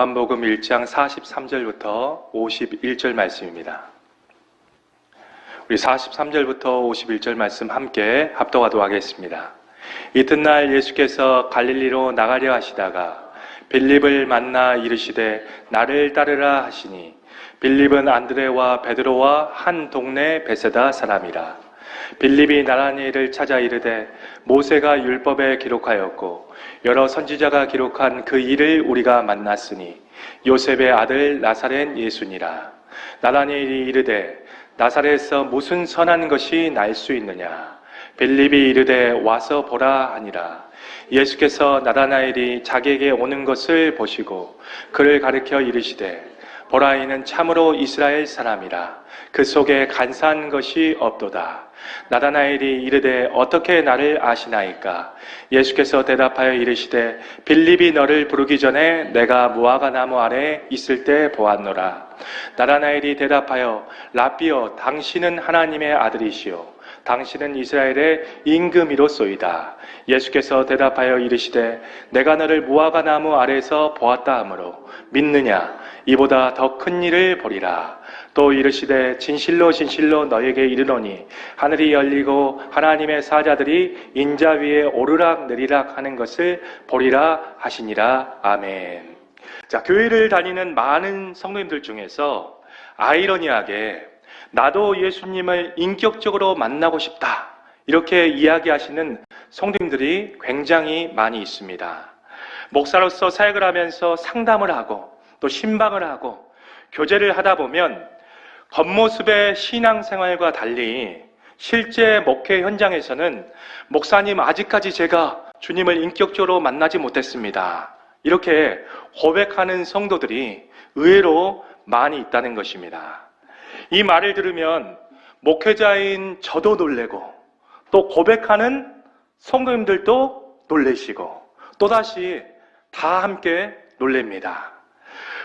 요한복음 1장 43절부터 51절 말씀입니다. 우리 43절부터 51절 말씀 함께 합독하도록 하겠습니다. 이튿날 예수께서 갈릴리로 나가려 하시다가 빌립을 만나 이르시되 나를 따르라 하시니 빌립은 안드레와 베드로와 한 동네 베세다 사람이라. 빌립이 나다나엘을 찾아 이르되 모세가 율법에 기록하였고 여러 선지자가 기록한 그 일을 우리가 만났으니 요셉의 아들 나사렛 예수니라. 나다나엘이 이르되 나사렛에서 무슨 선한 것이 날 수 있느냐. 빌립이 이르되 와서 보라 하니라. 예수께서 나다나엘이 자기에게 오는 것을 보시고 그를 가리켜 이르시되 보라 이는 참으로 이스라엘 사람이라. 그 속에 간사한 것이 없도다. 나다나엘이 이르되 어떻게 나를 아시나이까? 예수께서 대답하여 이르시되 빌립이 너를 부르기 전에 내가 무화과 나무 아래 있을 때 보았노라. 나다나엘이 대답하여 라삐여 당신은 하나님의 아들이시오 당신은 이스라엘의 임금이로소이다. 예수께서 대답하여 이르시되 내가 너를 무화과 나무 아래에서 보았다 하므로 믿느냐? 이보다 더 큰 일을 보리라. 또 이르시되 진실로 진실로 너에게 이르노니 하늘이 열리고 하나님의 사자들이 인자 위에 오르락 내리락 하는 것을 보리라 하시니라. 아멘. 자, 교회를 다니는 많은 성도님들 중에서 아이러니하게 나도 예수님을 인격적으로 만나고 싶다 이렇게 이야기하시는 성도님들이 굉장히 많이 있습니다. 목사로서 사역을 하면서 상담을 하고 또 신방을 하고 교제를 하다 보면 겉모습의 신앙생활과 달리 실제 목회 현장에서는 목사님 아직까지 제가 주님을 인격적으로 만나지 못했습니다. 이렇게 고백하는 성도들이 의외로 많이 있다는 것입니다. 이 말을 들으면 목회자인 저도 놀래고 또 고백하는 성도님들도 놀래시고 또다시 다 함께 놀랍니다.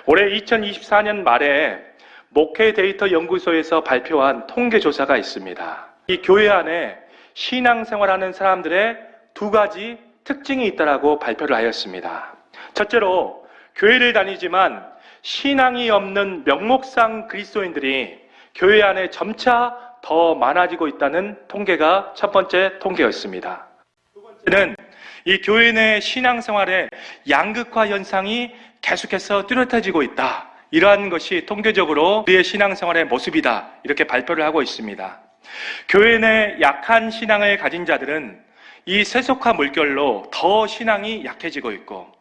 올해 2024년 말에 목회 데이터 연구소에서 발표한 통계조사가 있습니다. 이 교회 안에 신앙생활하는 사람들의 두 가지 특징이 있다고 발표를 하였습니다. 첫째로 교회를 다니지만 신앙이 없는 명목상 그리스도인들이 교회 안에 점차 더 많아지고 있다는 통계가 첫 번째 통계였습니다. 두 번째는 이 교회 내 신앙생활의 양극화 현상이 계속해서 뚜렷해지고 있다. 이러한 것이 통계적으로 우리의 신앙생활의 모습이다. 이렇게 발표를 하고 있습니다. 교회 내 약한 신앙을 가진 자들은 이 세속화 물결로 더 신앙이 약해지고 있고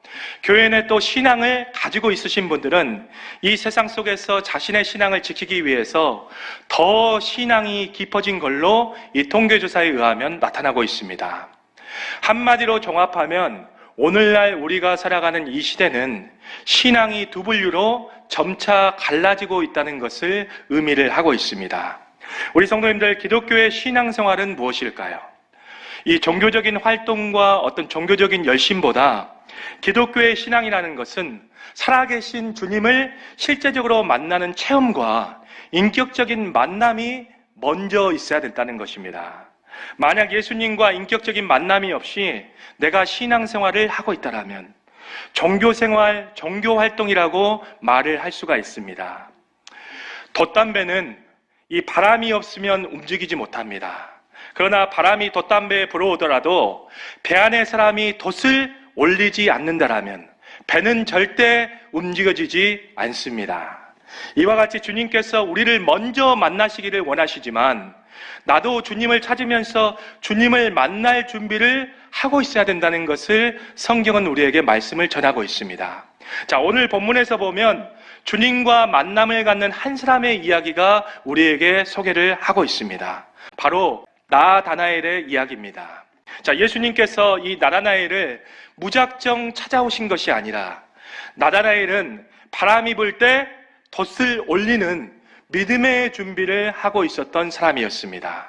교회 내 또 신앙을 가지고 있으신 분들은 이 세상 속에서 자신의 신앙을 지키기 위해서 더 신앙이 깊어진 걸로 이 통계조사에 의하면 나타나고 있습니다. 한마디로 종합하면 오늘날 우리가 살아가는 이 시대는 신앙이 두 분류로 점차 갈라지고 있다는 것을 의미를 하고 있습니다. 우리 성도님들, 기독교의 신앙생활은 무엇일까요? 이 종교적인 활동과 어떤 종교적인 열심보다 기독교의 신앙이라는 것은 살아계신 주님을 실제적으로 만나는 체험과 인격적인 만남이 먼저 있어야 된다는 것입니다. 만약 예수님과 인격적인 만남이 없이 내가 신앙생활을 하고 있다면 종교생활, 종교활동이라고 말을 할 수가 있습니다. 돛담배는 이 바람이 없으면 움직이지 못합니다. 그러나 바람이 돛담배에 불어오더라도 배 안에 사람이 돛을 올리지 않는다라면 배는 절대 움직여지지 않습니다. 이와 같이 주님께서 우리를 먼저 만나시기를 원하시지만 나도 주님을 찾으면서 주님을 만날 준비를 하고 있어야 된다는 것을 성경은 우리에게 말씀을 전하고 있습니다. 자, 오늘 본문에서 보면 주님과 만남을 갖는 한 사람의 이야기가 우리에게 소개를 하고 있습니다. 바로 나다나엘의 이야기입니다. 자, 예수님께서 이 나다나엘을 무작정 찾아오신 것이 아니라 나다나엘은 바람이 불 때 돛을 올리는 믿음의 준비를 하고 있었던 사람이었습니다.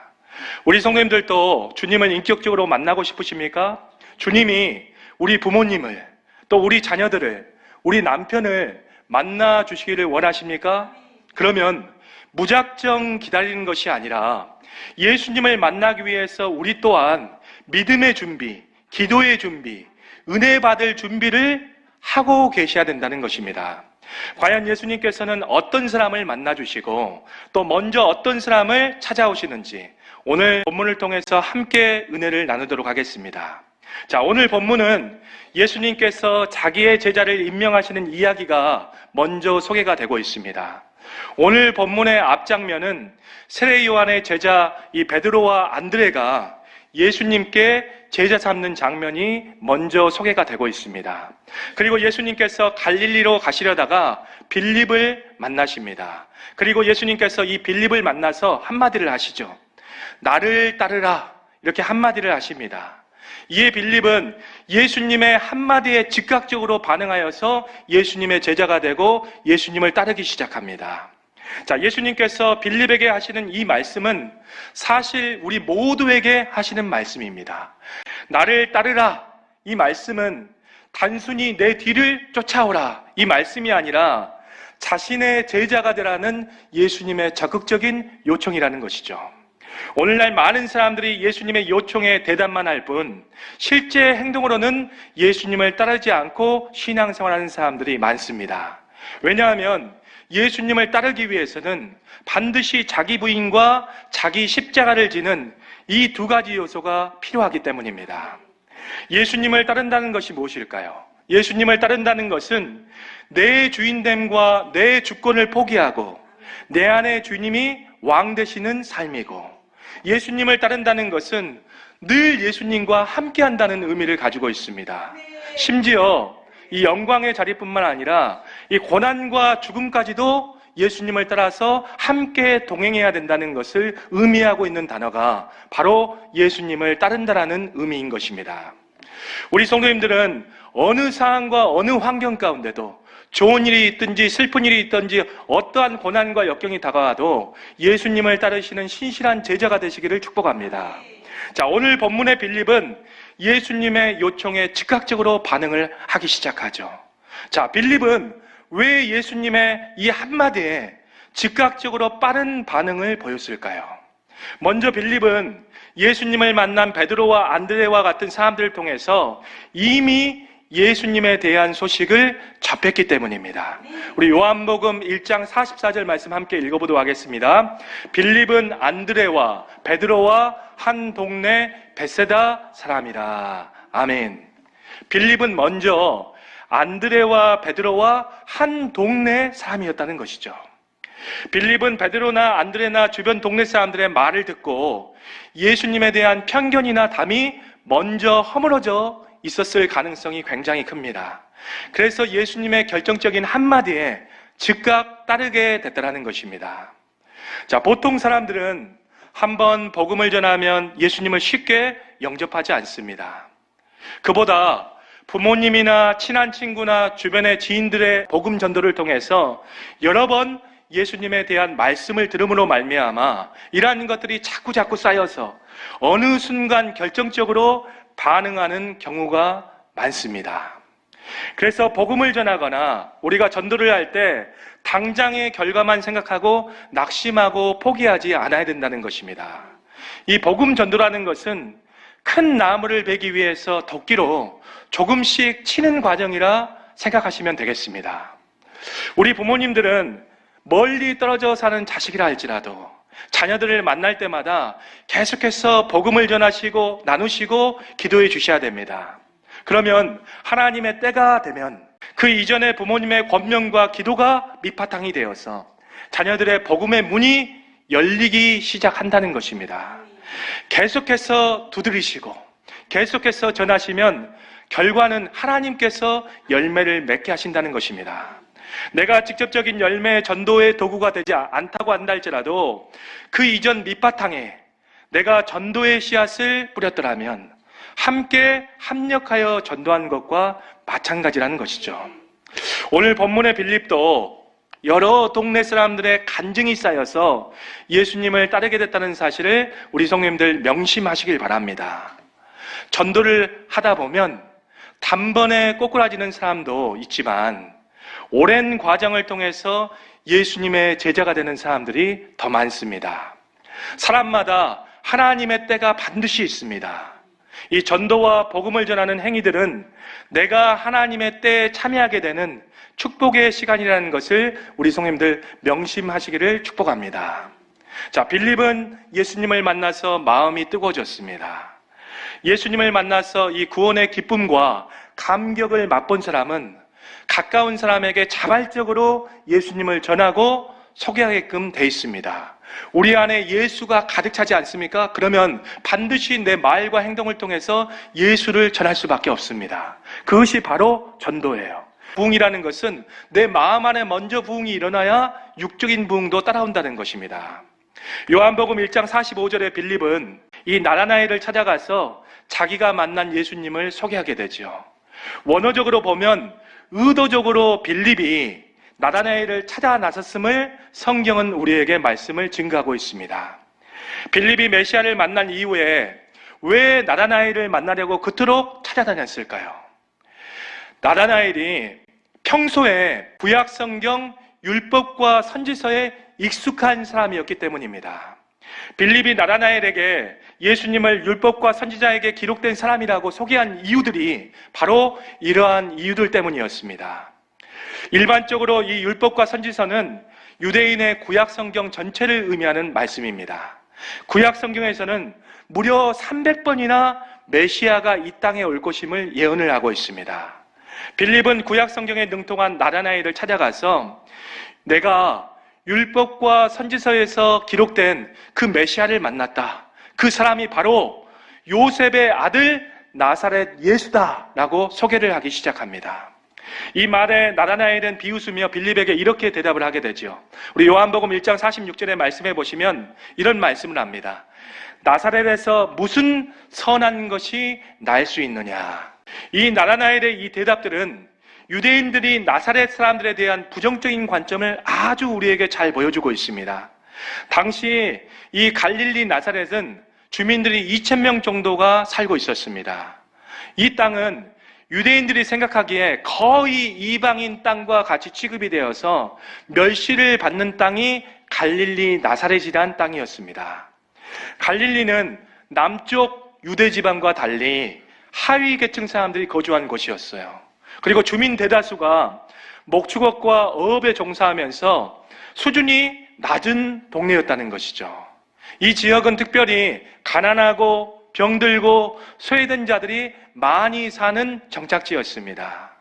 우리 성도님들도 주님을 인격적으로 만나고 싶으십니까? 주님이 우리 부모님을 또 우리 자녀들을 우리 남편을 만나 주시기를 원하십니까? 그러면 무작정 기다리는 것이 아니라 예수님을 만나기 위해서 우리 또한 믿음의 준비, 기도의 준비, 은혜 받을 준비를 하고 계셔야 된다는 것입니다. 과연 예수님께서는 어떤 사람을 만나주시고 또 먼저 어떤 사람을 찾아오시는지 오늘 본문을 통해서 함께 은혜를 나누도록 하겠습니다. 자, 오늘 본문은 예수님께서 자기의 제자를 임명하시는 이야기가 먼저 소개가 되고 있습니다. 오늘 본문의 앞장면은 세례 요한의 제자 이 베드로와 안드레가 예수님께 제자 삼는 장면이 먼저 소개가 되고 있습니다. 그리고 예수님께서 갈릴리로 가시려다가 빌립을 만나십니다. 그리고 예수님께서 이 빌립을 만나서 한마디를 하시죠. 나를 따르라, 이렇게 한마디를 하십니다. 이에 빌립은 예수님의 한마디에 즉각적으로 반응하여서 예수님의 제자가 되고 예수님을 따르기 시작합니다. 자, 예수님께서 빌립에게 하시는 이 말씀은 사실 우리 모두에게 하시는 말씀입니다. 나를 따르라, 이 말씀은 단순히 내 뒤를 쫓아오라, 이 말씀이 아니라 자신의 제자가 되라는 예수님의 적극적인 요청이라는 것이죠. 오늘날 많은 사람들이 예수님의 요청에 대답만 할 뿐 실제 행동으로는 예수님을 따르지 않고 신앙생활하는 사람들이 많습니다. 왜냐하면 예수님을 따르기 위해서는 반드시 자기 부인과 자기 십자가를 지는 이 두 가지 요소가 필요하기 때문입니다. 예수님을 따른다는 것이 무엇일까요? 예수님을 따른다는 것은 내 주인됨과 내 주권을 포기하고 내 안에 주님이 왕 되시는 삶이고, 예수님을 따른다는 것은 늘 예수님과 함께 한다는 의미를 가지고 있습니다. 심지어 이 영광의 자리뿐만 아니라 이 고난과 죽음까지도 예수님을 따라서 함께 동행해야 된다는 것을 의미하고 있는 단어가 바로 예수님을 따른다라는 의미인 것입니다. 우리 성도님들은 어느 상황과 어느 환경 가운데도 좋은 일이 있든지 슬픈 일이 있든지 어떠한 고난과 역경이 다가와도 예수님을 따르시는 신실한 제자가 되시기를 축복합니다. 자, 오늘 본문의 빌립은 예수님의 요청에 즉각적으로 반응을 하기 시작하죠. 자, 빌립은 왜 예수님의 이 한마디에 즉각적으로 빠른 반응을 보였을까요? 먼저 빌립은 예수님을 만난 베드로와 안드레와 같은 사람들을 통해서 이미 예수님에 대한 소식을 접했기 때문입니다. 우리 요한복음 1장 44절 말씀 함께 읽어보도록 하겠습니다. 빌립은 안드레와 베드로와 한 동네 벳세다 사람이라. 아멘. 빌립은 먼저 안드레와 베드로와 한 동네 사람이었다는 것이죠. 빌립은 베드로나 안드레나 주변 동네 사람들의 말을 듣고 예수님에 대한 편견이나 담이 먼저 허물어져 있었을 가능성이 굉장히 큽니다. 그래서 예수님의 결정적인 한마디에 즉각 따르게 됐다는 것입니다. 자, 보통 사람들은 한번 복음을 전하면 예수님을 쉽게 영접하지 않습니다. 그보다 부모님이나 친한 친구나 주변의 지인들의 복음 전도를 통해서 여러 번 예수님에 대한 말씀을 들음으로 말미암아 이러한 것들이 자꾸 쌓여서 어느 순간 결정적으로 반응하는 경우가 많습니다. 그래서 복음을 전하거나 우리가 전도를 할 때 당장의 결과만 생각하고 낙심하고 포기하지 않아야 된다는 것입니다. 이 복음 전도라는 것은 큰 나무를 베기 위해서 도끼로 조금씩 치는 과정이라 생각하시면 되겠습니다. 우리 부모님들은 멀리 떨어져 사는 자식이라 할지라도 자녀들을 만날 때마다 계속해서 복음을 전하시고 나누시고 기도해 주셔야 됩니다. 그러면 하나님의 때가 되면 그 이전에 부모님의 권면과 기도가 밑바탕이 되어서 자녀들의 복음의 문이 열리기 시작한다는 것입니다. 계속해서 두드리시고 계속해서 전하시면 결과는 하나님께서 열매를 맺게 하신다는 것입니다. 내가 직접적인 열매 전도의 도구가 되지 않다고 한다 할지라도 그 이전 밑바탕에 내가 전도의 씨앗을 뿌렸더라면 함께 합력하여 전도한 것과 마찬가지라는 것이죠. 오늘 본문의 빌립도 여러 동네 사람들의 간증이 쌓여서 예수님을 따르게 됐다는 사실을 우리 성도님들 명심하시길 바랍니다. 전도를 하다 보면 단번에 꼬꾸라지는 사람도 있지만 오랜 과정을 통해서 예수님의 제자가 되는 사람들이 더 많습니다. 사람마다 하나님의 때가 반드시 있습니다. 이 전도와 복음을 전하는 행위들은 내가 하나님의 때에 참여하게 되는 축복의 시간이라는 것을 우리 성님들 명심하시기를 축복합니다. 자, 빌립은 예수님을 만나서 마음이 뜨거워졌습니다. 예수님을 만나서 이 구원의 기쁨과 감격을 맛본 사람은 가까운 사람에게 자발적으로 예수님을 전하고 소개하게끔 돼 있습니다. 우리 안에 예수가 가득 차지 않습니까? 그러면 반드시 내 말과 행동을 통해서 예수를 전할 수밖에 없습니다. 그것이 바로 전도예요. 부흥이라는 것은 내 마음 안에 먼저 부흥이 일어나야 육적인 부흥도 따라온다는 것입니다. 요한복음 1장 45절에 빌립은 이 나다나엘을 찾아가서 자기가 만난 예수님을 소개하게 되죠. 원어적으로 보면 의도적으로 빌립이 나다나엘을 찾아 나섰음을 성경은 우리에게 말씀을 증거하고 있습니다. 빌립이 메시아를 만난 이후에 왜 나다나엘을 만나려고 그토록 찾아다녔을까요? 나다나엘이 평소에 구약 성경 율법과 선지서에 익숙한 사람이었기 때문입니다. 빌립이 나다나엘에게 예수님을 율법과 선지자에게 기록된 사람이라고 소개한 이유들이 바로 이러한 이유들 때문이었습니다. 일반적으로 이 율법과 선지서는 유대인의 구약 성경 전체를 의미하는 말씀입니다. 구약 성경에서는 무려 300번이나 메시아가 이 땅에 올 것임을 예언을 하고 있습니다. 빌립은 구약 성경에 능통한 나다나엘을 찾아가서 내가 율법과 선지서에서 기록된 그 메시아를 만났다. 그 사람이 바로 요셉의 아들 나사렛 예수다라고 소개를 하기 시작합니다. 이 말에 나다나엘은 비웃으며 빌립에게 이렇게 대답을 하게 되죠. 우리 요한복음 1장 46절의 말씀해 보시면 이런 말씀을 합니다. 나사렛에서 무슨 선한 것이 날 수 있느냐. 이 나다나엘의 이 대답들은 유대인들이 나사렛 사람들에 대한 부정적인 관점을 아주 우리에게 잘 보여주고 있습니다. 당시 이 갈릴리 나사렛은 주민들이 2,000명 정도가 살고 있었습니다. 이 땅은 유대인들이 생각하기에 거의 이방인 땅과 같이 취급이 되어서 멸시를 받는 땅이 갈릴리 나사렛이란 땅이었습니다. 갈릴리는 남쪽 유대 지방과 달리 하위 계층 사람들이 거주한 곳이었어요. 그리고 주민 대다수가 목축업과 어업에 종사하면서 수준이 낮은 동네였다는 것이죠. 이 지역은 특별히 가난하고 병들고 소외된 자들이 많이 사는 정착지였습니다.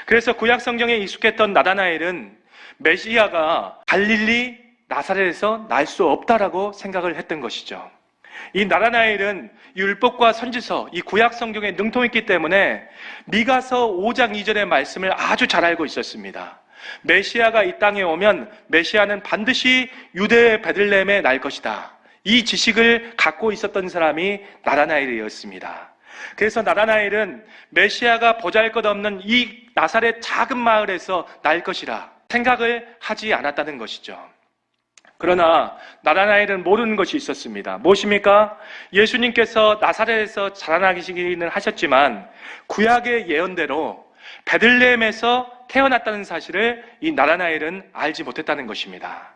그래서 구약 성경에 익숙했던 나다나엘은 메시아가 갈릴리 나사렛에서 날 수 없다라고 생각을 했던 것이죠. 이 나다나엘은 율법과 선지서, 이 구약 성경에 능통했기 때문에 미가서 5장 2절의 말씀을 아주 잘 알고 있었습니다. 메시아가 이 땅에 오면 메시아는 반드시 유대 베들레헴에 날 것이다. 이 지식을 갖고 있었던 사람이 나다나엘이었습니다. 그래서 나다나엘은 메시아가 보잘것없는 이 나사렛 작은 마을에서 날 것이라 생각을 하지 않았다는 것이죠. 그러나 나다나엘은 모르는 것이 있었습니다. 무엇입니까? 예수님께서 나사렛에서 자라나시기는 하셨지만 구약의 예언대로 베들레헴에서 태어났다는 사실을 이 나다나엘은 알지 못했다는 것입니다.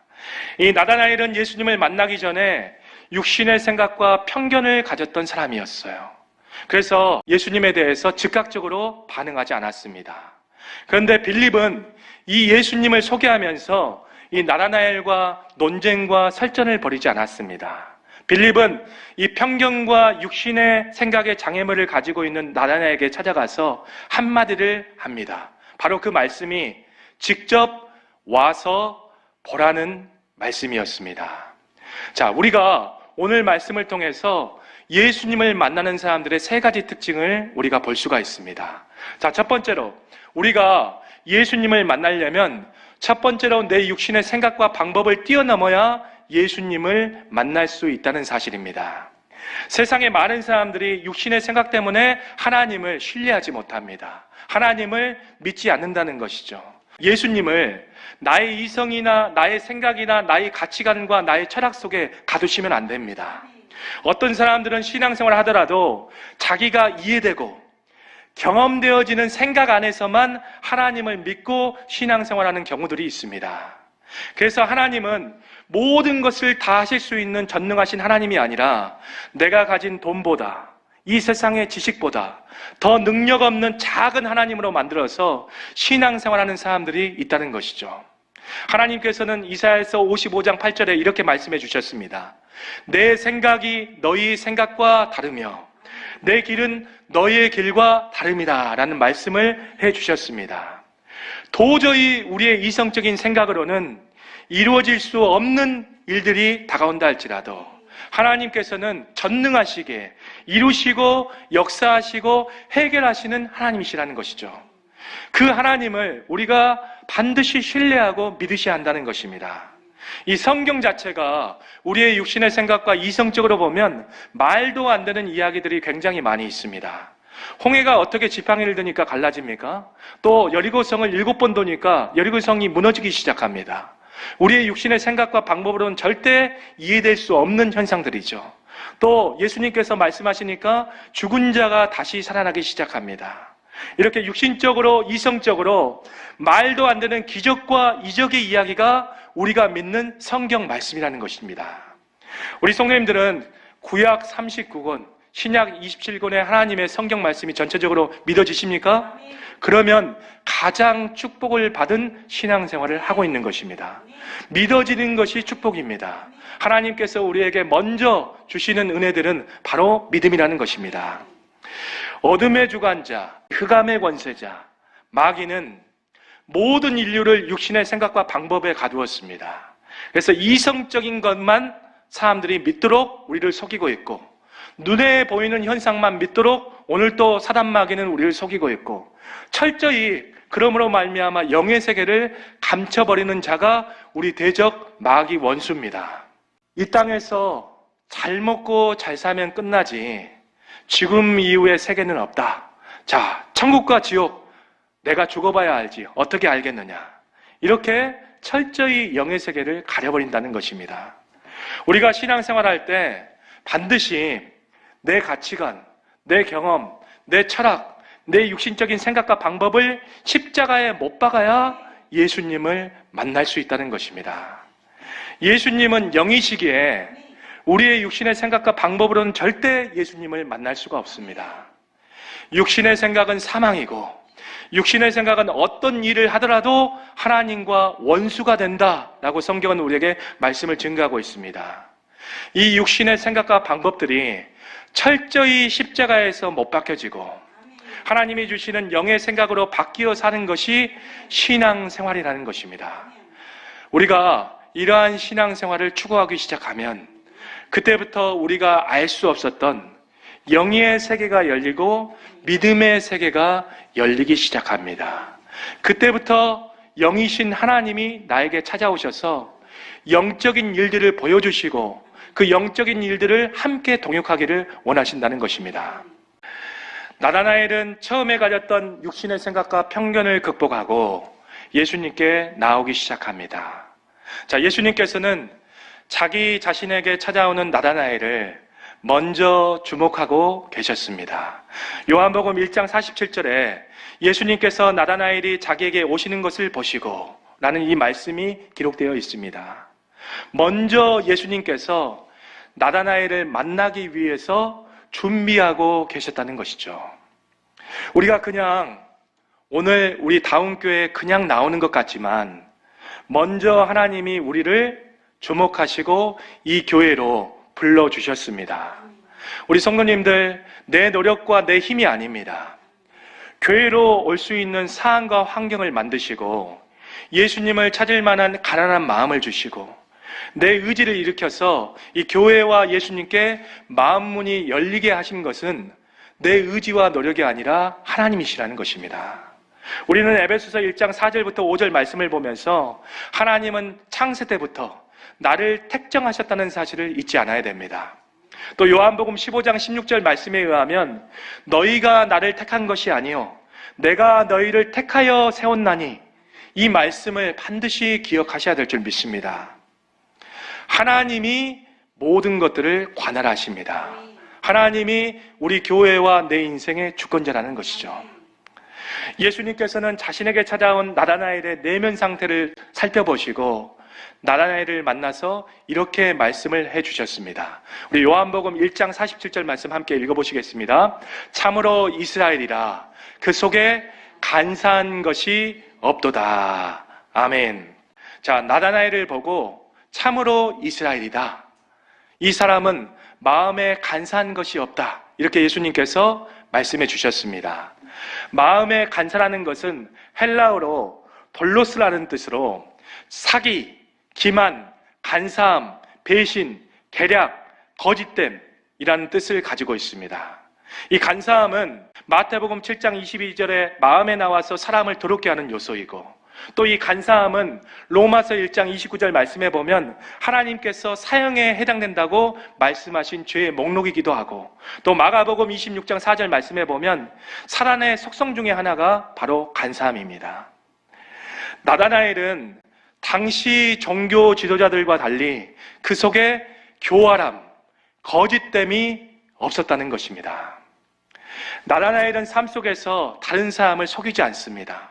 이 나다나엘은 예수님을 만나기 전에 육신의 생각과 편견을 가졌던 사람이었어요. 그래서 예수님에 대해서 즉각적으로 반응하지 않았습니다. 그런데 빌립은 이 예수님을 소개하면서 이 나다나엘과 논쟁과 설전을 벌이지 않았습니다. 빌립은 이 편견과 육신의 생각의 장애물을 가지고 있는 나다나엘에게 찾아가서 한마디를 합니다. 바로 그 말씀이 직접 와서 보라는 말씀이었습니다. 자, 우리가 오늘 말씀을 통해서 예수님을 만나는 사람들의 세 가지 특징을 우리가 볼 수가 있습니다. 자, 첫 번째로 우리가 예수님을 만나려면 첫 번째로 내 육신의 생각과 방법을 뛰어넘어야 예수님을 만날 수 있다는 사실입니다. 세상의 많은 사람들이 육신의 생각 때문에 하나님을 신뢰하지 못합니다. 하나님을 믿지 않는다는 것이죠. 예수님을 나의 이성이나 나의 생각이나 나의 가치관과 나의 철학 속에 가두시면 안 됩니다. 어떤 사람들은 신앙생활을 하더라도 자기가 이해되고 경험되어지는 생각 안에서만 하나님을 믿고 신앙생활하는 경우들이 있습니다. 그래서 하나님은 모든 것을 다 하실 수 있는 전능하신 하나님이 아니라 내가 가진 돈보다, 이 세상의 지식보다 더 능력 없는 작은 하나님으로 만들어서 신앙생활하는 사람들이 있다는 것이죠. 하나님께서는 이사야서 55장 8절에 이렇게 말씀해 주셨습니다. 내 생각이 너희 생각과 다르며 내 길은 너희의 길과 다릅니다 라는 말씀을 해 주셨습니다. 도저히 우리의 이성적인 생각으로는 이루어질 수 없는 일들이 다가온다 할지라도 하나님께서는 전능하시게 이루시고 역사하시고 해결하시는 하나님이시라는 것이죠. 그 하나님을 우리가 반드시 신뢰하고 믿으셔야 한다는 것입니다. 이 성경 자체가 우리의 육신의 생각과 이성적으로 보면 말도 안 되는 이야기들이 굉장히 많이 있습니다. 홍해가 어떻게 지팡이를 드니까 갈라집니까? 또 여리고성을 7번 도니까 여리고성이 무너지기 시작합니다. 우리의 육신의 생각과 방법으로는 절대 이해될 수 없는 현상들이죠. 또 예수님께서 말씀하시니까 죽은 자가 다시 살아나기 시작합니다. 이렇게 육신적으로 이성적으로 말도 안 되는 기적과 이적의 이야기가 우리가 믿는 성경 말씀이라는 것입니다. 우리 성도님들은 구약 39권, 신약 27권의 하나님의 성경 말씀이 전체적으로 믿어지십니까? 그러면 가장 축복을 받은 신앙생활을 하고 있는 것입니다. 믿어지는 것이 축복입니다. 하나님께서 우리에게 먼저 주시는 은혜들은 바로 믿음이라는 것입니다. 어둠의 주관자, 흑암의 권세자, 마귀는 모든 인류를 육신의 생각과 방법에 가두었습니다. 그래서 이성적인 것만 사람들이 믿도록 우리를 속이고 있고, 눈에 보이는 현상만 믿도록 오늘도 사단 마귀는 우리를 속이고 있고, 철저히 그러므로 말미암아 영의 세계를 감춰버리는 자가 우리 대적 마귀 원수입니다. 이 땅에서 잘 먹고 잘 살면 끝나지 지금 이후의 세계는 없다. 자, 천국과 지옥 내가 죽어봐야 알지 어떻게 알겠느냐. 이렇게 철저히 영의 세계를 가려버린다는 것입니다. 우리가 신앙생활할 때 반드시 내 가치관, 내 경험, 내 철학, 내 육신적인 생각과 방법을 십자가에 못 박아야 예수님을 만날 수 있다는 것입니다. 예수님은 영이시기에 우리의 육신의 생각과 방법으로는 절대 예수님을 만날 수가 없습니다. 육신의 생각은 사망이고 육신의 생각은 어떤 일을 하더라도 하나님과 원수가 된다라고 성경은 우리에게 말씀을 증거하고 있습니다. 이 육신의 생각과 방법들이 철저히 십자가에서 못 박혀지고 하나님이 주시는 영의 생각으로 바뀌어 사는 것이 신앙생활이라는 것입니다. 우리가 이러한 신앙생활을 추구하기 시작하면 그때부터 우리가 알 수 없었던 영의 세계가 열리고 믿음의 세계가 열리기 시작합니다. 그때부터 영이신 하나님이 나에게 찾아오셔서 영적인 일들을 보여주시고 그 영적인 일들을 함께 동역하기를 원하신다는 것입니다. 나다나엘은 처음에 가졌던 육신의 생각과 편견을 극복하고 예수님께 나오기 시작합니다. 자, 예수님께서는 자기 자신에게 찾아오는 나다나엘을 먼저 주목하고 계셨습니다. 요한복음 1장 47절에 예수님께서 나다나엘이 자기에게 오시는 것을 보시고 라는 이 말씀이 기록되어 있습니다. 먼저 예수님께서 나다나엘을 만나기 위해서 준비하고 계셨다는 것이죠. 우리가 그냥 오늘 우리 다운교회에 그냥 나오는 것 같지만 먼저 하나님이 우리를 주목하시고 이 교회로 불러주셨습니다. 우리 성도님들, 내 노력과 내 힘이 아닙니다. 교회로 올 수 있는 상황과 환경을 만드시고 예수님을 찾을 만한 가난한 마음을 주시고 내 의지를 일으켜서 이 교회와 예수님께 마음문이 열리게 하신 것은 내 의지와 노력이 아니라 하나님이시라는 것입니다. 우리는 에베소서 1장 4절부터 5절 말씀을 보면서 하나님은 창세 때부터 나를 택정하셨다는 사실을 잊지 않아야 됩니다. 또 요한복음 15장 16절 말씀에 의하면 너희가 나를 택한 것이 아니요 내가 너희를 택하여 세웠나니 이 말씀을 반드시 기억하셔야 될 줄 믿습니다. 하나님이 모든 것들을 관할하십니다. 하나님이 우리 교회와 내 인생의 주권자라는 것이죠. 예수님께서는 자신에게 찾아온 나다나엘의 내면 상태를 살펴보시고 나다나엘을 만나서 이렇게 말씀을 해주셨습니다. 우리 요한복음 1장 47절 말씀 함께 읽어보시겠습니다. 참으로 이스라엘이라 그 속에 간사한 것이 없도다. 아멘. 자, 나다나엘을 보고 참으로 이스라엘이다. 이 사람은 마음에 간사한 것이 없다. 이렇게 예수님께서 말씀해 주셨습니다. 마음에 간사라는 것은 헬라어로 돌로스라는 뜻으로 사기, 기만, 간사함, 배신, 계략, 거짓됨이라는 뜻을 가지고 있습니다. 이 간사함은 마태복음 7장 22절에 마음에 나와서 사람을 더럽게 하는 요소이고, 또 이 간사함은 로마서 1장 29절 말씀에 보면 하나님께서 사형에 해당된다고 말씀하신 죄의 목록이기도 하고, 또 마가복음 26장 4절 말씀에 보면 살인의 속성 중에 하나가 바로 간사함입니다. 나다나엘은 당시 종교 지도자들과 달리 그 속에 교활함, 거짓됨이 없었다는 것입니다. 나다나엘은 삶 속에서 다른 사람을 속이지 않습니다.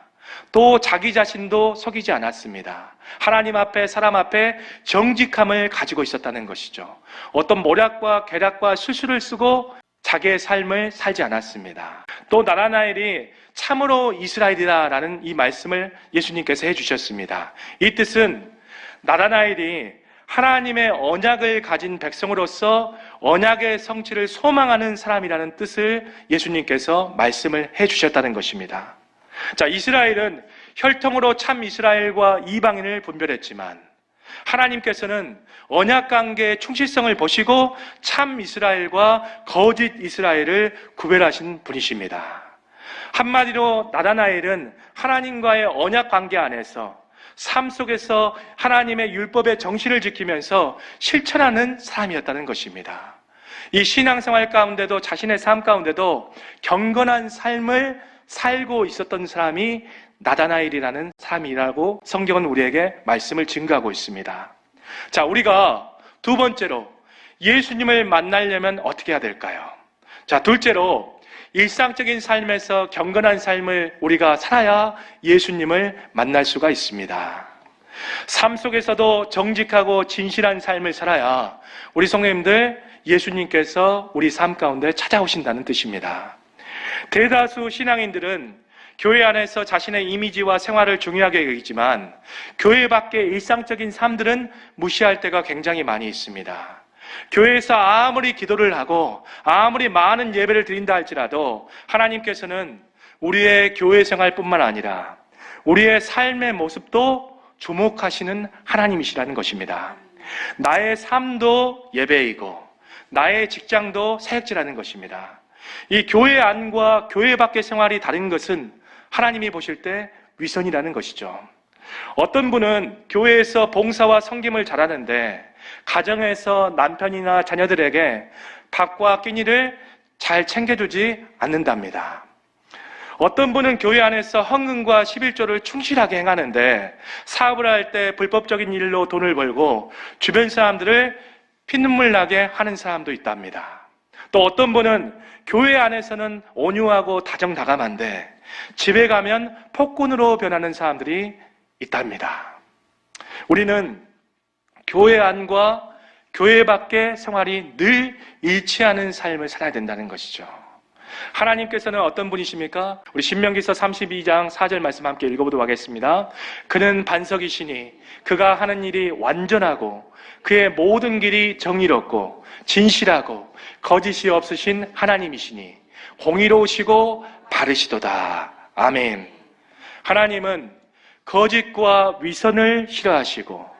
또 자기 자신도 속이지 않았습니다. 하나님 앞에, 사람 앞에 정직함을 가지고 있었다는 것이죠. 어떤 모략과 계략과 술수를 쓰고 자기의 삶을 살지 않았습니다. 또 나다나엘이 참으로 이스라엘이라는 이 말씀을 예수님께서 해주셨습니다. 이 뜻은 나다나엘이 하나님의 언약을 가진 백성으로서 언약의 성취를 소망하는 사람이라는 뜻을 예수님께서 말씀을 해주셨다는 것입니다. 자, 이스라엘은 혈통으로 참 이스라엘과 이방인을 분별했지만 하나님께서는 언약관계의 충실성을 보시고 참 이스라엘과 거짓 이스라엘을 구별하신 분이십니다. 한마디로 나다나엘은 하나님과의 언약관계 안에서 삶 속에서 하나님의 율법의 정신을 지키면서 실천하는 사람이었다는 것입니다. 이 신앙생활 가운데도 자신의 삶 가운데도 경건한 삶을 살고 있었던 사람이 나다나엘이라는 사람이라고 성경은 우리에게 말씀을 증거하고 있습니다. 자, 우리가 두 번째로 예수님을 만나려면 어떻게 해야 될까요? 자, 둘째로 일상적인 삶에서 경건한 삶을 우리가 살아야 예수님을 만날 수가 있습니다. 삶 속에서도 정직하고 진실한 삶을 살아야 우리 성도님들 예수님께서 우리 삶 가운데 찾아오신다는 뜻입니다. 대다수 신앙인들은 교회 안에서 자신의 이미지와 생활을 중요하게 여기지만 교회 밖의 일상적인 삶들은 무시할 때가 굉장히 많이 있습니다. 교회에서 아무리 기도를 하고 아무리 많은 예배를 드린다 할지라도 하나님께서는 우리의 교회 생활뿐만 아니라 우리의 삶의 모습도 주목하시는 하나님이시라는 것입니다. 나의 삶도 예배이고 나의 직장도 사역지라는 것입니다. 이 교회 안과 교회 밖의 생활이 다른 것은 하나님이 보실 때 위선이라는 것이죠. 어떤 분은 교회에서 봉사와 섬김을 잘하는데 가정에서 남편이나 자녀들에게 밥과 끼니를 잘 챙겨주지 않는답니다. 어떤 분은 교회 안에서 헌금과 11조를 충실하게 행하는데 사업을 할 때 불법적인 일로 돈을 벌고 주변 사람들을 피눈물 나게 하는 사람도 있답니다. 또 어떤 분은 교회 안에서는 온유하고 다정다감한데 집에 가면 폭군으로 변하는 사람들이 있답니다. 우리는 교회 안과 교회 밖의 생활이 늘 일치하는 삶을 살아야 된다는 것이죠. 하나님께서는 어떤 분이십니까? 우리 신명기서 32장 4절 말씀 함께 읽어보도록 하겠습니다. 그는 반석이시니 그가 하는 일이 완전하고 그의 모든 길이 정의롭고 진실하고 거짓이 없으신 하나님이시니 공의로우시고 바르시도다. 아멘. 하나님은 거짓과 위선을 싫어하시고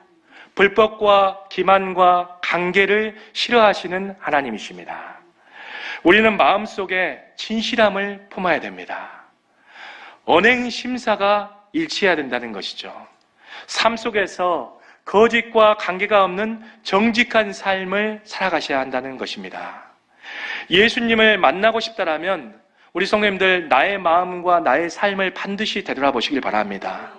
불법과 기만과 강계를 싫어하시는 하나님이십니다. 우리는 마음속에 진실함을 품어야 됩니다. 언행 심사가 일치해야 된다는 것이죠. 삶 속에서 거짓과 관계가 없는 정직한 삶을 살아가셔야 한다는 것입니다. 예수님을 만나고 싶다라면 우리 성도님들 나의 마음과 나의 삶을 반드시 되돌아보시길 바랍니다.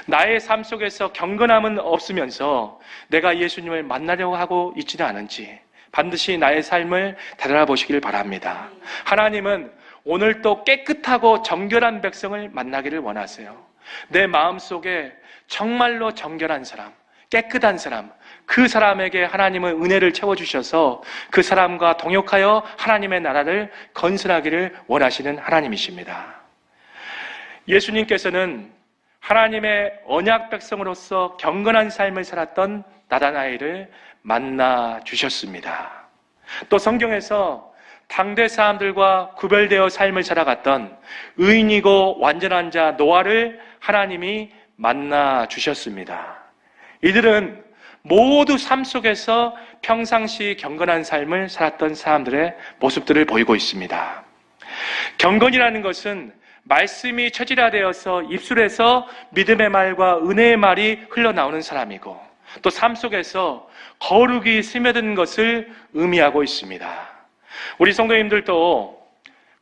나의 삶 속에서 경건함은 없으면서 내가 예수님을 만나려고 하고 있지는 않은지 반드시 나의 삶을 되돌아보시길 바랍니다. 하나님은 오늘도 깨끗하고 정결한 백성을 만나기를 원하세요. 내 마음속에 정말로 정결한 사람, 깨끗한 사람, 그 사람에게 하나님은 은혜를 채워주셔서 그 사람과 동역하여 하나님의 나라를 건설하기를 원하시는 하나님이십니다. 예수님께서는 하나님의 언약 백성으로서 경건한 삶을 살았던 나다나엘을 만나 주셨습니다. 또 성경에서 당대 사람들과 구별되어 삶을 살아갔던 의인이고 완전한 자 노아를 하나님이 만나 주셨습니다. 이들은 모두 삶 속에서 평상시 경건한 삶을 살았던 사람들의 모습들을 보이고 있습니다. 경건이라는 것은 말씀이 처지화되어서 입술에서 믿음의 말과 은혜의 말이 흘러나오는 사람이고, 또 삶 속에서 거룩이 스며든 것을 의미하고 있습니다. 우리 성도님들도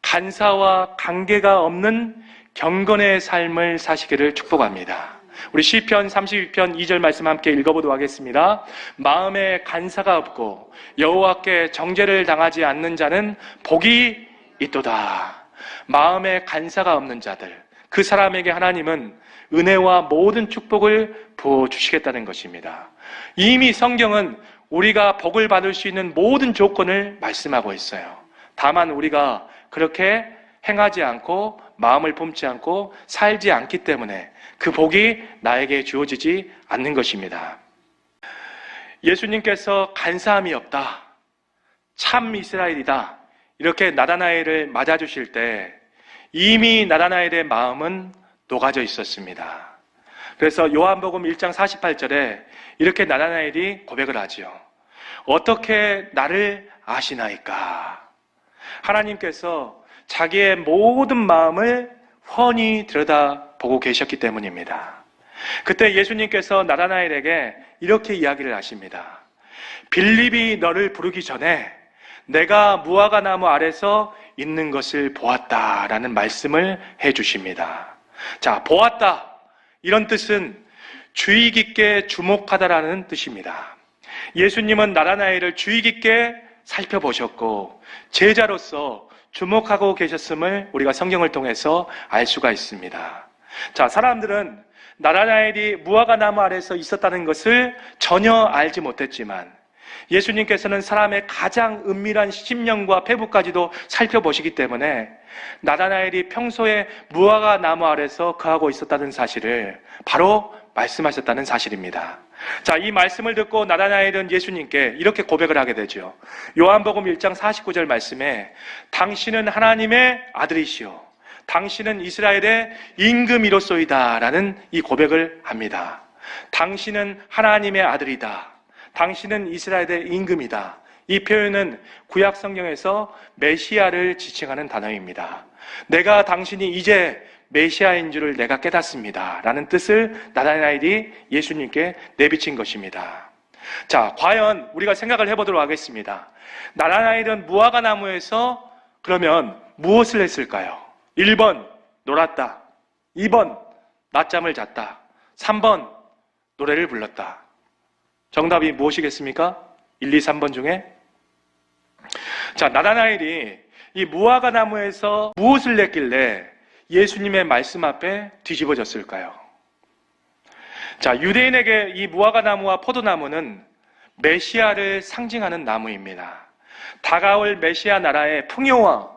간사와 관계가 없는 경건의 삶을 사시기를 축복합니다. 우리 시편 32편 2절 말씀 함께 읽어보도록 하겠습니다. 마음에 간사가 없고 여호와께 정죄를 당하지 않는 자는 복이 있도다. 마음에 간사가 없는 자들, 그 사람에게 하나님은 은혜와 모든 축복을 부어주시겠다는 것입니다. 이미 성경은 우리가 복을 받을 수 있는 모든 조건을 말씀하고 있어요. 다만 우리가 그렇게 행하지 않고 마음을 품지 않고 살지 않기 때문에 그 복이 나에게 주어지지 않는 것입니다. 예수님께서 간사함이 없다, 참 이스라엘이다, 이렇게 나다나엘을 맞아주실 때 이미 나다나엘의 마음은 녹아져 있었습니다. 그래서 요한복음 1장 48절에 이렇게 나다나엘이 고백을 하지요. 어떻게 나를 아시나이까? 하나님께서 자기의 모든 마음을 훤히 들여다보고 계셨기 때문입니다. 그때 예수님께서 나다나엘에게 이렇게 이야기를 하십니다. 빌립이 너를 부르기 전에 내가 무화과 나무 아래서 있는 것을 보았다라는 말씀을 해주십니다. 자, 보았다, 이런 뜻은 주의 깊게 주목하다라는 뜻입니다. 예수님은 나다나엘을 주의 깊게 살펴보셨고 제자로서 주목하고 계셨음을 우리가 성경을 통해서 알 수가 있습니다. 자, 사람들은 나다나엘이 무화과 나무 아래서 있었다는 것을 전혀 알지 못했지만 예수님께서는 사람의 가장 은밀한 심령과 패부까지도 살펴보시기 때문에 나다나엘이 평소에 무화과 나무 아래서 거하고 있었다는 사실을 바로 말씀하셨다는 사실입니다. 자, 이 말씀을 듣고 나다나엘은 예수님께 이렇게 고백을 하게 되죠. 요한복음 1장 49절 말씀에 당신은 하나님의 아들이시오, 당신은 이스라엘의 임금이로소이다 라는 이 고백을 합니다. 당신은 하나님의 아들이다, 당신은 이스라엘의 임금이다. 이 표현은 구약 성경에서 메시아를 지칭하는 단어입니다. 내가 당신이 이제 메시아인 줄을 내가 깨닫습니다 라는 뜻을 나다나엘이 예수님께 내비친 것입니다. 자, 과연 우리가 생각을 해보도록 하겠습니다. 나다나엘은 무화과 나무에서 그러면 무엇을 했을까요? 1번 놀았다, 2번 낮잠을 잤다, 3번 노래를 불렀다. 정답이 무엇이겠습니까? 1, 2, 3번 중에? 자, 나다나엘이 이 무화과 나무에서 무엇을 냈길래 예수님의 말씀 앞에 뒤집어졌을까요? 자, 유대인에게 이 무화과 나무와 포도나무는 메시아를 상징하는 나무입니다. 다가올 메시아 나라의 풍요와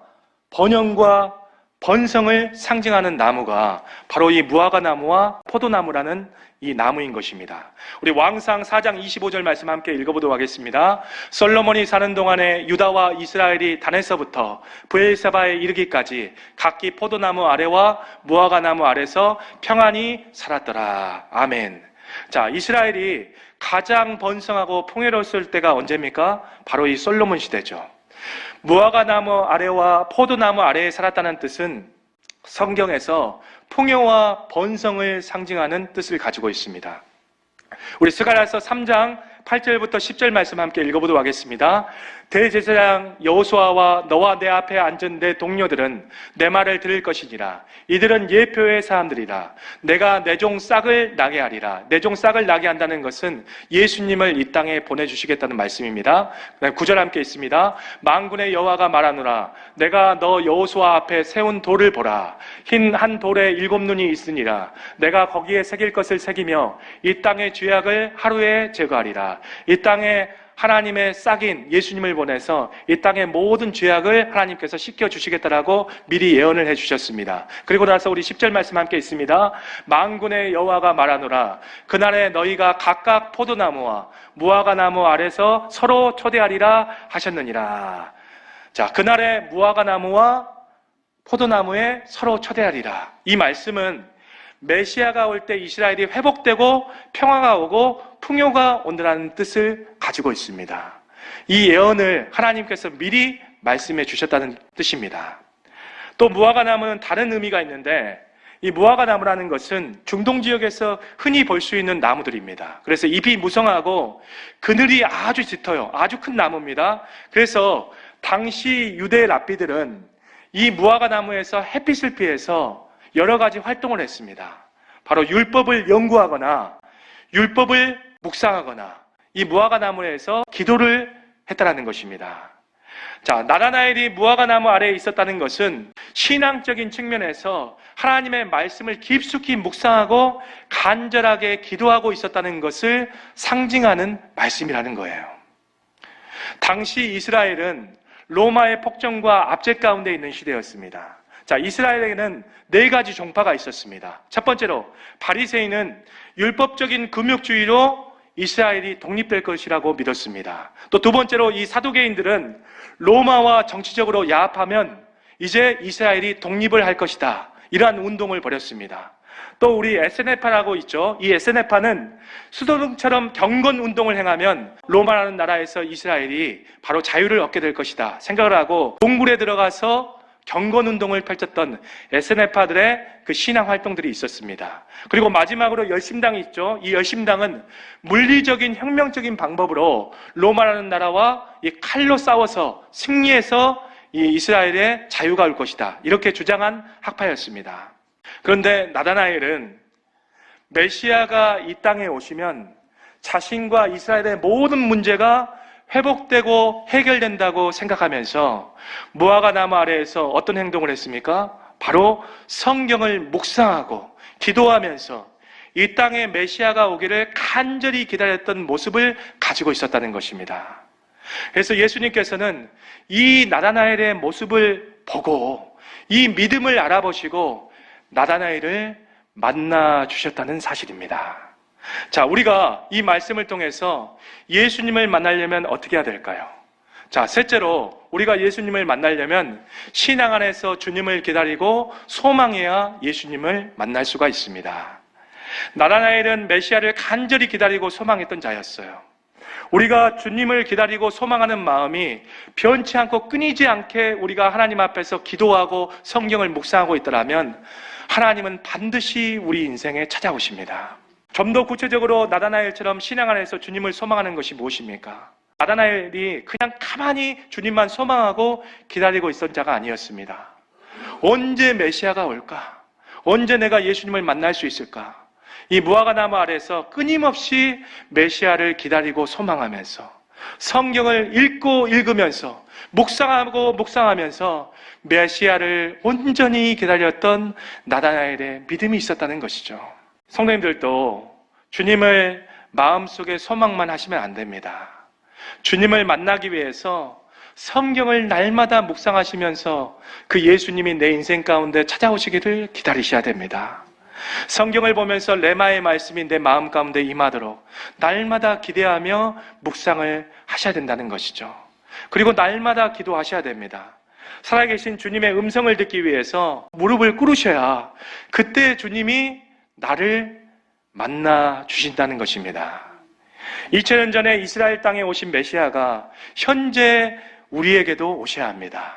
번영과 번성을 상징하는 나무가 바로 이 무화과 나무와 포도나무라는 이 나무인 것입니다. 우리 왕상 4장 25절 말씀 함께 읽어보도록 하겠습니다. 솔로몬이 사는 동안에 유다와 이스라엘이 단에서부터 브엘세바에 이르기까지 각기 포도나무 아래와 무화과 나무 아래서 평안히 살았더라. 아멘. 자, 이스라엘이 가장 번성하고 풍요로웠을 때가 언제입니까? 바로 이 솔로몬 시대죠. 무화과 나무 아래와 포도나무 아래에 살았다는 뜻은 성경에서 풍요와 번성을 상징하는 뜻을 가지고 있습니다. 우리 스가랴서 3장 8절부터 10절 말씀 함께 읽어보도록 하겠습니다. 대제사장 여호수아와 너와 내 앞에 앉은 내 동료들은 내 말을 들을 것이니라. 이들은 예표의 사람들이라. 내가 내 종 싹을 나게 하리라. 내 종 싹을 나게 한다는 것은 예수님을 이 땅에 보내주시겠다는 말씀입니다. 9절 함께 있습니다. 만군의 여호와가 말하노라. 내가 너 여호수아 앞에 세운 돌을 보라. 흰 한 돌에 7눈이 있으니라. 내가 거기에 새길 것을 새기며 이 땅의 죄악을 하루에 제거하리라. 이 땅에 하나님의 싹인 예수님을 보내서 이 땅의 모든 죄악을 하나님께서 씻겨주시겠다라고 미리 예언을 해주셨습니다. 그리고 나서 우리 10절 말씀 함께 있습니다. 만군의 여호와가 말하노라. 그날에 너희가 각각 포도나무와 무화과나무 아래서 서로 초대하리라 하셨느니라. 자, 그날에 무화과나무와 포도나무에 서로 초대하리라. 이 말씀은 메시아가 올 때 이스라엘이 회복되고 평화가 오고 풍요가 온다는 뜻을 가지고 있습니다. 이 예언을 하나님께서 미리 말씀해 주셨다는 뜻입니다. 또 무화과나무는 다른 의미가 있는데, 이 무화과나무라는 것은 중동 지역에서 흔히 볼 수 있는 나무들입니다. 그래서 잎이 무성하고 그늘이 아주 짙어요. 아주 큰 나무입니다. 그래서 당시 유대 랍비들은 이 무화과나무에서 햇빛을 피해서 여러 가지 활동을 했습니다. 바로 율법을 연구하거나 율법을 묵상하거나 이 무화과나무에서 기도를 했다는 것입니다. 자, 나다나엘이 무화과나무 아래에 있었다는 것은 신앙적인 측면에서 하나님의 말씀을 깊숙이 묵상하고 간절하게 기도하고 있었다는 것을 상징하는 말씀이라는 거예요. 당시 이스라엘은 로마의 폭정과 압제 가운데 있는 시대였습니다. 자, 이스라엘에는 4가지 종파가 있었습니다. 첫 번째로 바리새인은 율법적인 금욕주의로 이스라엘이 독립될 것이라고 믿었습니다. 또 두 번째로 이 사두개인들은 로마와 정치적으로 야합하면 이제 이스라엘이 독립을 할 것이다. 이러한 운동을 벌였습니다. 또 우리 에세네파라고 있죠. 이 에세네파는 수도등처럼 경건 운동을 행하면 로마라는 나라에서 이스라엘이 바로 자유를 얻게 될 것이다 생각을 하고 동굴에 들어가서 경건운동을 펼쳤던 에세네파들의 그 신앙 활동들이 있었습니다. 그리고 마지막으로 열심당이 있죠. 이 열심당은 물리적인 혁명적인 방법으로 로마라는 나라와 이 칼로 싸워서 승리해서 이 이스라엘의 자유가 올 것이다. 이렇게 주장한 학파였습니다. 그런데 나다나엘은 메시아가 이 땅에 오시면 자신과 이스라엘의 모든 문제가 회복되고 해결된다고 생각하면서 무화과나무 아래에서 어떤 행동을 했습니까? 바로 성경을 묵상하고 기도하면서 이 땅에 메시아가 오기를 간절히 기다렸던 모습을 가지고 있었다는 것입니다. 그래서 예수님께서는 이 나다나엘의 모습을 보고 이 믿음을 알아보시고 나다나엘을 만나 주셨다는 사실입니다. 자, 우리가 이 말씀을 통해서 예수님을 만나려면 어떻게 해야 될까요? 자, 셋째로 우리가 예수님을 만나려면 신앙 안에서 주님을 기다리고 소망해야 예수님을 만날 수가 있습니다. 나다나엘은 메시아를 간절히 기다리고 소망했던 자였어요. 우리가 주님을 기다리고 소망하는 마음이 변치 않고 끊이지 않게 우리가 하나님 앞에서 기도하고 성경을 묵상하고 있더라면 하나님은 반드시 우리 인생에 찾아오십니다. 좀 더 구체적으로 나다나엘처럼 신앙 안에서 주님을 소망하는 것이 무엇입니까? 나다나엘이 그냥 가만히 주님만 소망하고 기다리고 있던 자가 아니었습니다. 언제 메시아가 올까? 언제 내가 예수님을 만날 수 있을까? 이 무화과나무 아래서 끊임없이 메시아를 기다리고 소망하면서 성경을 읽고 읽으면서 묵상하고 묵상하면서 메시아를 온전히 기다렸던 나다나엘의 믿음이 있었다는 것이죠. 성도님들도 주님을 마음속에 소망만 하시면 안 됩니다. 주님을 만나기 위해서 성경을 날마다 묵상하시면서 그 예수님이 내 인생 가운데 찾아오시기를 기다리셔야 됩니다. 성경을 보면서 레마의 말씀이 내 마음 가운데 임하도록 날마다 기대하며 묵상을 하셔야 된다는 것이죠. 그리고 날마다 기도하셔야 됩니다. 살아계신 주님의 음성을 듣기 위해서 무릎을 꿇으셔야 그때 주님이 나를 만나 주신다는 것입니다. 2000년 전에 이스라엘 땅에 오신 메시아가 현재 우리에게도 오셔야 합니다.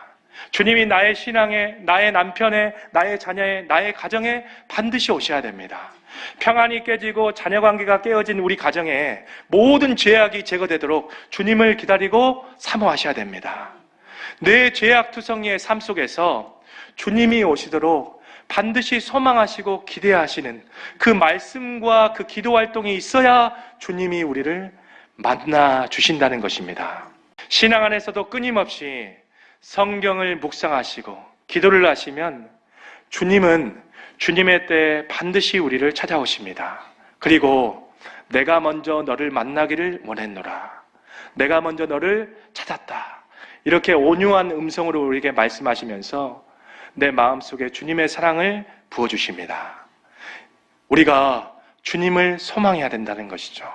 주님이 나의 신앙에, 나의 남편에, 나의 자녀에, 나의 가정에 반드시 오셔야 됩니다. 평안이 깨지고 자녀관계가 깨어진 우리 가정에 모든 죄악이 제거되도록 주님을 기다리고 사모하셔야 됩니다. 내 죄악투성이의 삶 속에서 주님이 오시도록 반드시 소망하시고 기대하시는 그 말씀과 그 기도 활동이 있어야 주님이 우리를 만나 주신다는 것입니다. 신앙 안에서도 끊임없이 성경을 묵상하시고 기도를 하시면 주님은 주님의 때에 반드시 우리를 찾아오십니다. 그리고 내가 먼저 너를 만나기를 원했노라. 내가 먼저 너를 찾았다. 이렇게 온유한 음성으로 우리에게 말씀하시면서 내 마음속에 주님의 사랑을 부어주십니다. 우리가 주님을 소망해야 된다는 것이죠.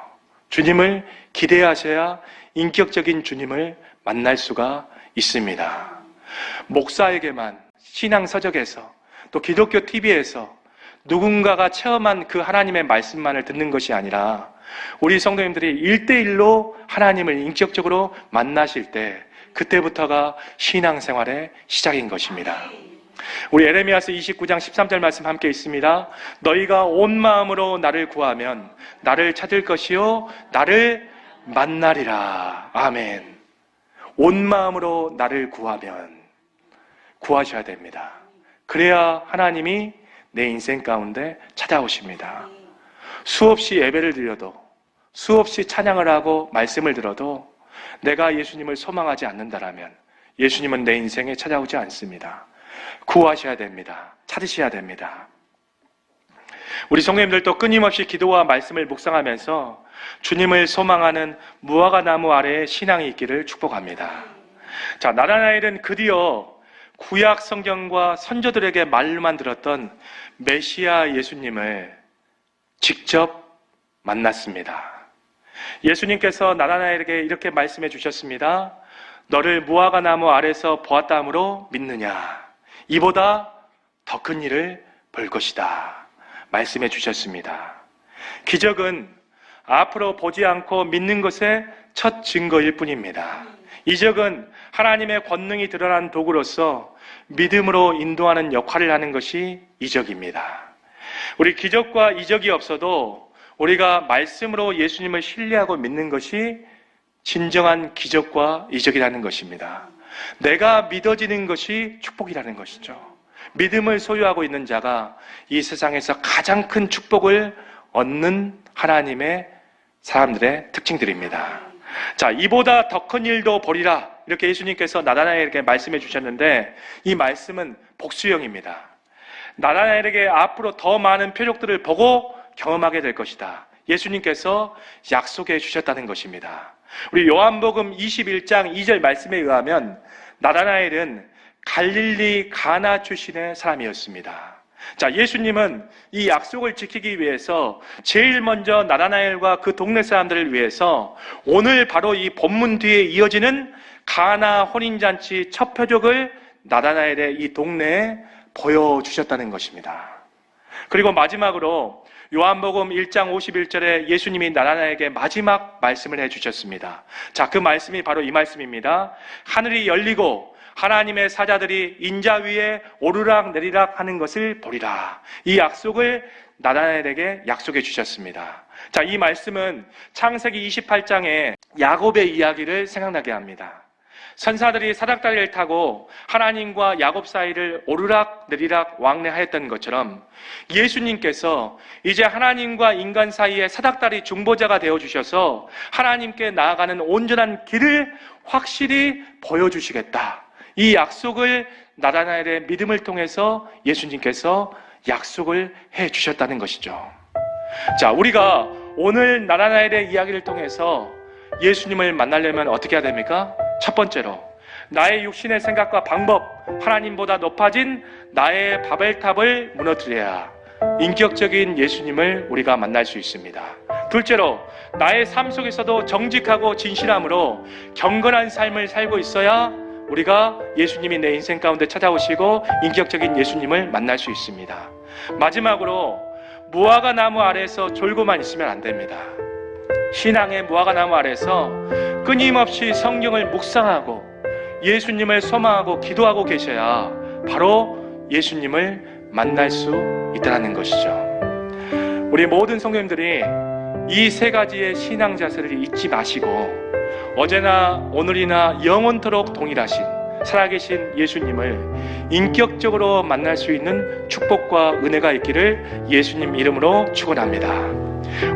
주님을 기대하셔야 인격적인 주님을 만날 수가 있습니다. 목사에게만 신앙서적에서 또 기독교 TV에서 누군가가 체험한 그 하나님의 말씀만을 듣는 것이 아니라 우리 성도님들이 1대1로 하나님을 인격적으로 만나실 때 그때부터가 신앙생활의 시작인 것입니다. 우리 에레미야서 29장 13절 말씀 함께 있습니다. 너희가 온 마음으로 나를 구하면 나를 찾을 것이요 나를 만나리라. 아멘. 온 마음으로 나를 구하셔야 됩니다. 그래야 하나님이 내 인생 가운데 찾아오십니다. 수없이 예배를 드려도 수없이 찬양을 하고 말씀을 들어도 내가 예수님을 소망하지 않는다라면 예수님은 내 인생에 찾아오지 않습니다. 구하셔야 됩니다. 찾으셔야 됩니다. 우리 성도님들도 끊임없이 기도와 말씀을 묵상하면서 주님을 소망하는 무화과 나무 아래에 신앙이 있기를 축복합니다. 자, 나다나엘은 드디어 구약 성경과 선조들에게 말로만 들었던 메시아 예수님을 직접 만났습니다. 예수님께서 나다나엘에게 이렇게 말씀해 주셨습니다. 너를 무화과 나무 아래서 보았다므로 믿느냐? 이보다 더 큰 일을 볼 것이다. 말씀해 주셨습니다. 기적은 앞으로 보지 않고 믿는 것의 첫 증거일 뿐입니다. 이적은 하나님의 권능이 드러난 도구로서 믿음으로 인도하는 역할을 하는 것이 이적입니다. 우리 기적과 이적이 없어도 우리가 말씀으로 예수님을 신뢰하고 믿는 것이 진정한 기적과 이적이라는 것입니다. 내가 믿어지는 것이 축복이라는 것이죠. 믿음을 소유하고 있는 자가 이 세상에서 가장 큰 축복을 얻는 하나님의 사람들의 특징들입니다. 자, 이보다 더 큰 일도 보리라. 이렇게 예수님께서 나다나엘에게 말씀해 주셨는데 이 말씀은 복수형입니다. 나다나엘에게 앞으로 더 많은 표적들을 보고 경험하게 될 것이다. 예수님께서 약속해 주셨다는 것입니다. 우리 요한복음 21장 2절 말씀에 의하면 나다나엘은 갈릴리 가나 출신의 사람이었습니다. 자, 예수님은 이 약속을 지키기 위해서 제일 먼저 나다나엘과 그 동네 사람들을 위해서 오늘 바로 이 본문 뒤에 이어지는 가나 혼인잔치 첫 표적을 나다나엘의 이 동네에 보여주셨다는 것입니다. 그리고 마지막으로 요한복음 1장 51절에 예수님이 나다나엘에게 마지막 말씀을 해주셨습니다. 자, 그 말씀이 바로 이 말씀입니다. 하늘이 열리고 하나님의 사자들이 인자 위에 오르락 내리락 하는 것을 보리라. 이 약속을 나다나엘에게 약속해 주셨습니다. 자, 이 말씀은 창세기 28장에 야곱의 이야기를 생각나게 합니다. 선사들이 사닥다리를 타고 하나님과 야곱 사이를 오르락 내리락 왕래하였던 것처럼 예수님께서 이제 하나님과 인간 사이에 사닥다리 중보자가 되어주셔서 하나님께 나아가는 온전한 길을 확실히 보여주시겠다. 이 약속을 나다나엘의 믿음을 통해서 예수님께서 약속을 해주셨다는 것이죠. 자, 우리가 오늘 나다나엘의 이야기를 통해서 예수님을 만나려면 어떻게 해야 됩니까? 첫 번째로 나의 육신의 생각과 방법, 하나님보다 높아진 나의 바벨탑을 무너뜨려야 인격적인 예수님을 우리가 만날 수 있습니다. 둘째로 나의 삶 속에서도 정직하고 진실함으로 경건한 삶을 살고 있어야 우리가 예수님이 내 인생 가운데 찾아오시고 인격적인 예수님을 만날 수 있습니다. 마지막으로 무화과 나무 아래에서 졸고만 있으면 안 됩니다. 신앙의 무화과 나무 아래에서 끊임없이 성경을 묵상하고 예수님을 소망하고 기도하고 계셔야 바로 예수님을 만날 수 있다는 것이죠. 우리 모든 성도님들이 이 세 가지의 신앙 자세를 잊지 마시고 어제나 오늘이나 영원토록 동일하신 살아계신 예수님을 인격적으로 만날 수 있는 축복과 은혜가 있기를 예수님 이름으로 축원합니다.